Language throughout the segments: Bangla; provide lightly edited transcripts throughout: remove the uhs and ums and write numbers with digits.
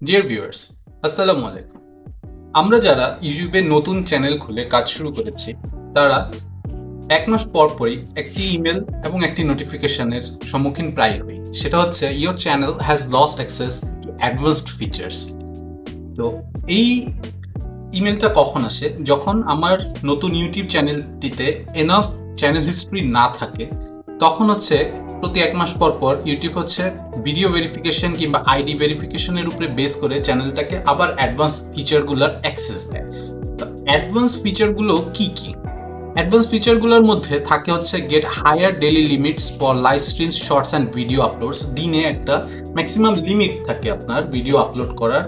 ডিয়ার ভিউয়ার্স, আসসালামু আলাইকুম। আমরা যারা ইউটিউবে নতুন চ্যানেল খুলে কাজ শুরু করেছি, তারা এক মাস পর পরই একটি ইমেল এবং একটি নোটিফিকেশনের সম্মুখীন প্রায় হই। সেটা হচ্ছে your channel has lost access to advanced features. তো এই ইমেলটা কখন আসে? যখন আমার নতুন ইউটিউব চ্যানেলটিতে এনাফ চ্যানেল হিস্ট্রি না থাকে, তখন হচ্ছে প্রতি এক মাস পর পর ইউটিউব হচ্ছে ভিডিও ভেরিফিকেশন কিংবা আইডি ভেরিফিকেশনের উপরে বেস করে চ্যানেলটাকে আবার অ্যাডভান্স ফিচারগুলোর অ্যাক্সেস দেয়। তো অ্যাডভান্স ফিচারগুলো কি কি? অ্যাডভান্স ফিচারগুলোর মধ্যে থাকে হচ্ছে get higher daily limits for live streams, shorts and video uploads. দিনে একটা ম্যাক্সিমাম লিমিট থাকে আপনার ভিডিও আপলোড করার।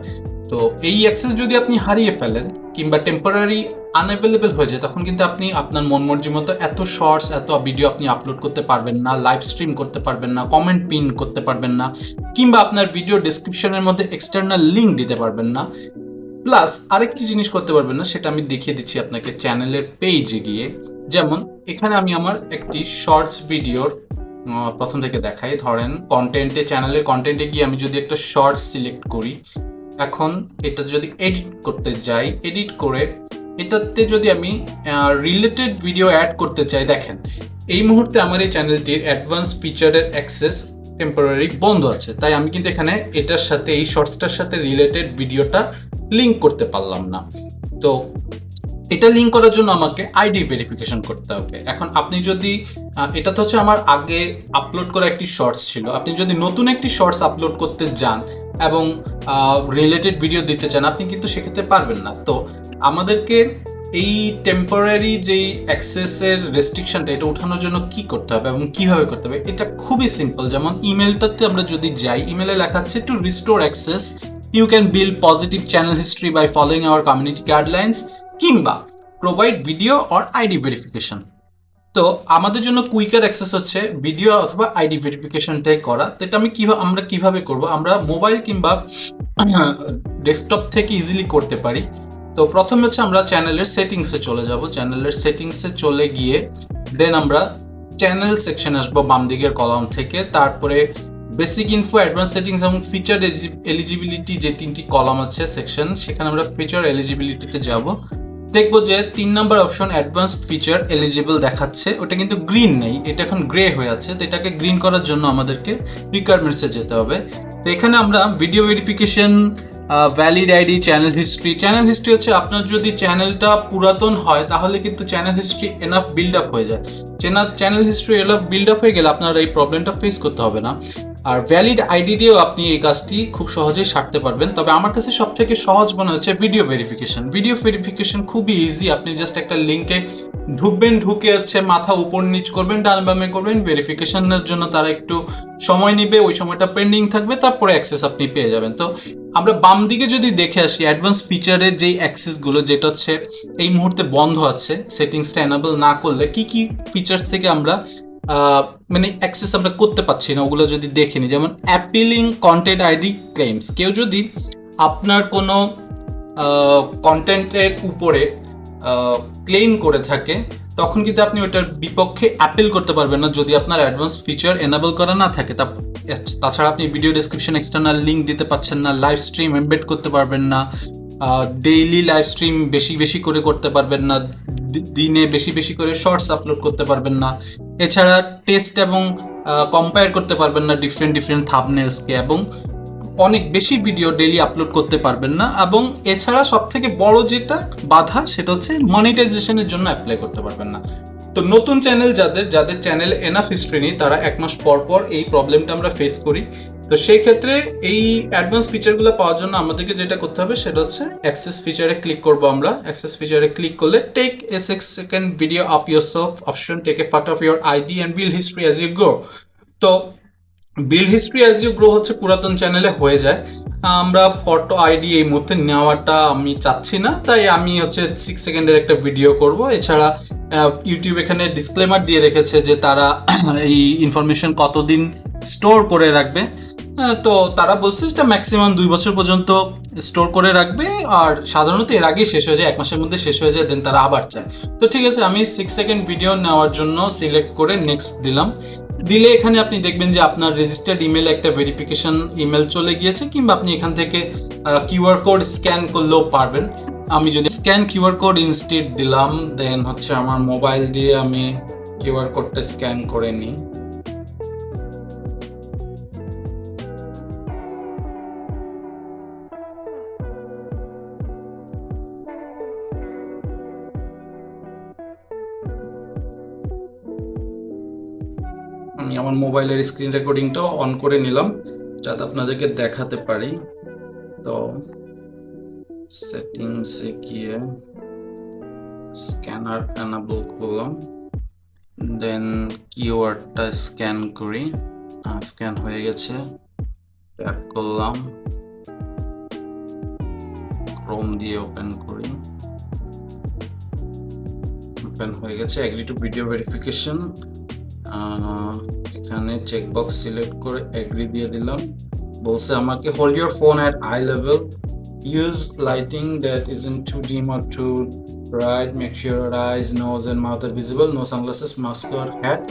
তো এই অ্যাক্সেস যদি আপনি হারিয়ে ফেলেন কিংবা টেম্পোরারি আনঅ্যাভেলেবল হয়ে যায়, তখন কিন্তু আপনি আপনার মন মর্জি মতো এত শর্টস, এত ভিডিও আপনি আপলোড করতে পারবেন না, লাইভ স্ট্রিম করতে পারবেন না, কমেন্ট পিন করতে পারবেন না, কিংবা আপনার ভিডিও ডেসক্রিপশনের মধ্যে এক্সটার্নাল লিঙ্ক দিতে পারবেন না। প্লাস আরেকটি জিনিস করতে পারবেন না, সেটা আমি দেখিয়ে দিচ্ছি আপনাকে চ্যানেলের পেজে গিয়ে। যেমন এখানে আমি আমার একটি শর্টস ভিডিওর প্রথম থেকে দেখাই। ধরেন কন্টেন্টে, চ্যানেলের কন্টেন্টে গিয়ে আমি যদি একটা শর্টস সিলেক্ট করি, এখন এটা যদি এডিট করতে যাই, এডিট করে এটাতে যদি আমি রিলেটেড ভিডিও অ্যাড করতে চাই, দেখেন এই মুহূর্তে আমার এই চ্যানেলটির অ্যাডভান্স ফিচারের অ্যাক্সেস টেম্পোরারি বন্ধ আছে। তাই আমি কিন্তু এখানে এটার সাথে, এই শর্টসটার সাথে রিলেটেড ভিডিওটা লিঙ্ক করতে পারলাম না। তো এটা লিঙ্ক করার জন্য আমাকে আইডি ভেরিফিকেশন করতে হবে। এখন আপনি যদি এটা তো হচ্ছে আমার আগে আপলোড করা একটি শর্টস ছিল, আপনি যদি নতুন একটি শর্টস আপলোড করতে যান এবং রিলেটেড ভিডিও দিতে চান, আপনি কিন্তু সেক্ষেত্রে পারবেন না। তো আমাদেরকে এই টেম্পোরারি যেই অ্যাক্সেসের রেস্ট্রিকশনটা, এটা ওঠানোর জন্য কি করতে হবে এবং কিভাবে করতে হবে, এটা খুবই সিম্পল। যেমন ইমেলটাতে আমরা যদি যাই, ইমেলে লেখা আছে to restore access you can build positive channel history by following our community guidelines কিংবা provide video or ID verification. তো আমাদের জন্য কুইকার অ্যাক্সেস হচ্ছে ভিডিও অথবা আইডি ভেরিফিকেশনটাই করা। তো এটা আমরা কিভাবে করব? আমরা মোবাইল কিংবা ডেস্কটপ থেকে ইজিলি করতে পারি। তো প্রথমে হচ্ছে আমরা চ্যানেলের সেটিংসে চলে যাব। চ্যানেলের সেটিংসে চলে গিয়ে দেন আমরা চ্যানেল সেকশন আসবো বাম দিকের কলাম থেকে। তারপরে বেসিক ইনফো, অ্যাডভান্স সেটিংস এবং ফিচার এলিজিবিলিটি, যে তিনটি কলাম আছে সেকশন, সেখানে আমরা ফিচার এলিজিবিলিটিতে যাব। দেখবো যে 3 নম্বর অপশন অ্যাডভান্সড ফিচার এলিজিবল দেখাচ্ছে, ওটা কিন্তু গ্রিন নেই, এটা এখন গ্রে হয়ে আছে। তো এটাকে গ্রিন করার জন্য আমাদেরকে রিকোয়ারমেন্টসে যেতে হবে। তো এখানে আমরা video verification, valid ID, channel history. Channel history হচ্ছে আপনার যদি চ্যানেলটা পুরাতন হয়, তাহলে কিন্তু channel history enough build up হয়ে যায়। Channel history enough build up হয়ে গেলে আপনার এই প্রবলেমটা ফেস করতে হবে না। আর ভ্যালিড আইডি দিয়েও আপনি এই কাজটি খুব সহজেই সারতে পারবেন। তবে আমার কাছে সব থেকে সহজ মনে হচ্ছে ভিডিও ভেরিফিকেশন। ভিডিও ভেরিফিকেশন খুবই ইজি। আপনি জাস্ট একটা লিঙ্কে ঢুকবেন, ঢুকে হচ্ছে মাথা উপর নিচ করবেন, ডান বামে করবেন। ভেরিফিকেশনের জন্য তারা একটু সময় নেবে, ওই সময়টা পেন্ডিং থাকবে, তারপরে অ্যাক্সেস আপনি পেয়ে যাবেন। তো আমরা বাম দিকে যদি দেখে আসি, অ্যাডভান্স ফিচারের যেই অ্যাক্সেসগুলো, যেটা হচ্ছে এই মুহূর্তে বন্ধ আছে, সেটিংসটা এনাবল না করলে কি কি ফিচার্স থেকে আমরা মানে অ্যাক্সেস আমরা করতে পারছি না, ওগুলো যদি দেখে নিই। যেমন অ্যাপিলিং কন্টেন্ট আইডি ক্লেমস। কেউ যদি আপনার কোনো কন্টেন্টের উপরে ক্লেম করে থাকে, তখন কিন্তু আপনি ওটার বিপক্ষে অ্যাপিল করতে পারবেন না যদি আপনার অ্যাডভান্স ফিচার এনাবল করা না থাকে। তাছাড়া আপনি ভিডিও ডেসক্রিপশন এক্সটার্নাল লিঙ্ক দিতে পারছেন না, লাইভ স্ট্রিম এমবেড করতে পারবেন না, ডেইলি লাইভ স্ট্রিম বেশি বেশি করে করতে পারবেন না, দিনে বেশি বেশি করে শর্টস আপলোড করতে পারবেন না। এছাড়া টেস্ট এবং কম্পেয়ার করতে পারবেন না ডিফারেন্ট ডিফারেন্ট থাম্বনেলসকে, এবং অনেক বেশি ভিডিও ডেইলি আপলোড করতে পারবেন না। এবং এছাড়া সব থেকে বড় যেটা বাধা, সেটা হচ্ছে মনিটাইজেশনের জন্য অ্যাপ্লাই করতে পারবেন না। তো নতুন চ্যানেল যাদের চ্যানেলে এনাফ হিস্ট্রি নেই, তারা এক মাস পর পর এই প্রবলেমটা আমরা ফেস করি। তো সেই ক্ষেত্রে এই অ্যাডভান্স ফিচারগুলো পাওয়ার জন্য আমাদেরকে যেটা করতে হবে, সেটা হচ্ছে অ্যাক্সেস ফিচারে ক্লিক করবো আমরা। অ্যাক্সেস ফিচারে ক্লিক করলে take a 6 second video of yourself option, take a photo of your ID and build history as you grow. তো build history as you grow হচ্ছে পুরাতন চ্যানেলে হয়ে যায়। আমরা ফটো আইডি এই মুহূর্তে নেওয়াটা আমি চাচ্ছি না, তাই আমি হচ্ছে 6 সেকেন্ডের একটা ভিডিও করব। এছাড়া ইউটিউব এখানে ডিসক্লেমার দিয়ে রেখেছে যে তারা এই ইনফরমেশন কতদিন স্টোর করে রাখবে। তো তারা বলছে এটা ম্যাক্সিমাম 2 বছর পর্যন্ত স্টোর করে রাখবে, আর সাধারণত এর আগেই শেষ হয়ে যায়, 1 মাসের মধ্যে শেষ হয়ে যায়, দেন তারা আবার চায়। তো ঠিক আছে, আমি 6 সেকেন্ড ভিডিও নেওয়ার জন্য সিলেক্ট করে নেক্সট দিলাম। দিলে এখানে আপনি দেখবেন যে আপনার রেজিস্টার্ড ইমেল একটা ভেরিফিকেশন ইমেল চলে গিয়েছে, কিংবা আপনি এখান থেকে কিউআর কোড স্ক্যান করলেও পারবেন। আমি যদি স্ক্যান কিউআর কোড ইনস্টেড দিলাম, দেন হচ্ছে আমার মোবাইল দিয়ে আমি কিউআর কোডটা স্ক্যান করে নিই। আমি আমার মোবাইলের স্ক্রিন রেকর্ডিংটাও অন করে নিলাম যাতে আপনাদেরকে দেখাতে পারি। তো সেটিংসে গিয়ে স্ক্যানার এনেবল করলাম, দেন কিওয়ার্ডটা স্ক্যান করি। স্ক্যান হয়ে গেছে, ট্যাপ করলাম, ক্রোম দিয়ে ওপেন করি, ওপেন হয়ে গেছে। এগ্রি টু ভিডিও ভেরিফিকেশন, এখানে চেকবক্স সিলেক্ট করে এগ্রি দিয়ে দিলাম। বলছে আমাকে hold your phone at eye level, use lighting that isn't too dim or too bright, make sure your eyes, nose and mouth are visible, no sunglasses, mask or hat.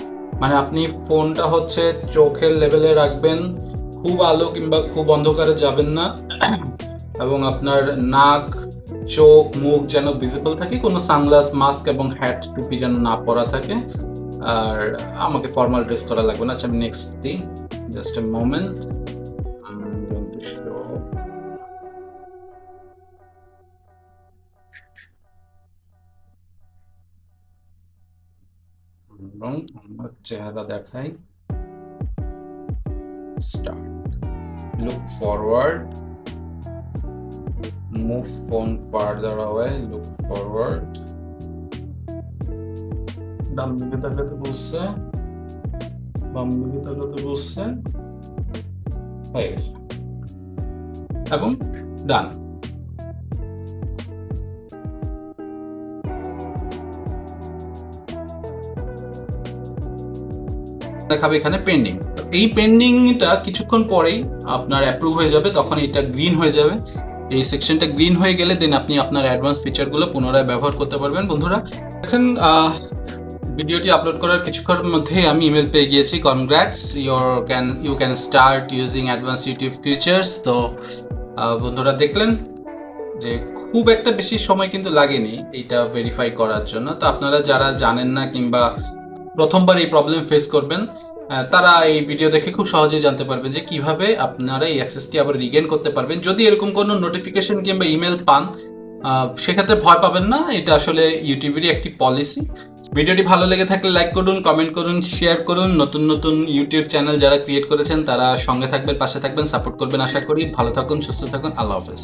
মানে আপনি ফোনটা হচ্ছে চোখের লেভেলে রাখবেন, খুব আলো কিংবা খুব অন্ধকারে যাবেন না, এবং আপনার নাক, চোখ, মুখ যেন ভিজিবল থাকে, কোনো সানগ্লাস, মাস্ক এবং হ্যাট, টুপি যেন না পরা থাকে। আর আমাকে ফর্মাল ড্রেস করা লাগবে না। আচ্ছা, আমি নেক্সট দিই, জাস্ট এ মোমেন্ট, এবং আমার চেহারা দেখাই। Start, look forward, move phone farther away, look forward, ডান দিকে তাকাতে বলছে, বাম দিকে তাকাতে বলছে, হয়ে গেছে এবং ডান। দেখাবে এখানে পেন্ডিং। এই পেন্ডিংটা কিছুক্ষণ পরেই আপনার অ্যাপ্রুভ হয়ে যাবে, তখন এটা গ্রিন হয়ে যাবে। এই সেকশনটা গ্রিন হয়ে গেলে দেন আপনি আপনার অ্যাডভান্স ফিচারগুলো পুনরায় ব্যবহার করতে পারবেন। বন্ধুরা, এখন ভিডিওটি আপলোড করার কিছুক্ষণের মধ্যেই আমি ইমেল পেয়ে গিয়েছি, congrats, you can start using advance YouTube features. তো বন্ধুরা দেখলেন যে খুব একটা বেশি সময় কিন্তু লাগেনি এইটা ভেরিফাই করার জন্য। তো আপনারা যারা জানেন না কিংবা প্রথমবার এই প্রবলেম ফেস করবেন, তারা এই ভিডিও দেখে খুব সহজেই জানতে পারবেন যে কিভাবে আপনারা এই অ্যাক্সেসটি আবার রিগেন করতে পারবেন। যদি এরকম কোনো নোটিফিকেশন কিংবা ইমেল পান, সেক্ষেত্রে ভয় পাবেন না, এটা আসলে ইউটিউবেরই একটি পলিসি। ভিডিওটি ভালো লেগে থাকলে লাইক করুন, কমেন্ট করুন, শেয়ার করুন। নতুন নতুন ইউটিউব চ্যানেল যারা ক্রিয়েট করেছেন তারা সঙ্গে থাকবেন, পাশে থাকবেন, সাপোর্ট করবেন আশা করি। ভালো থাকুন, সুস্থ থাকুন, আল্লাহ হাফেজ।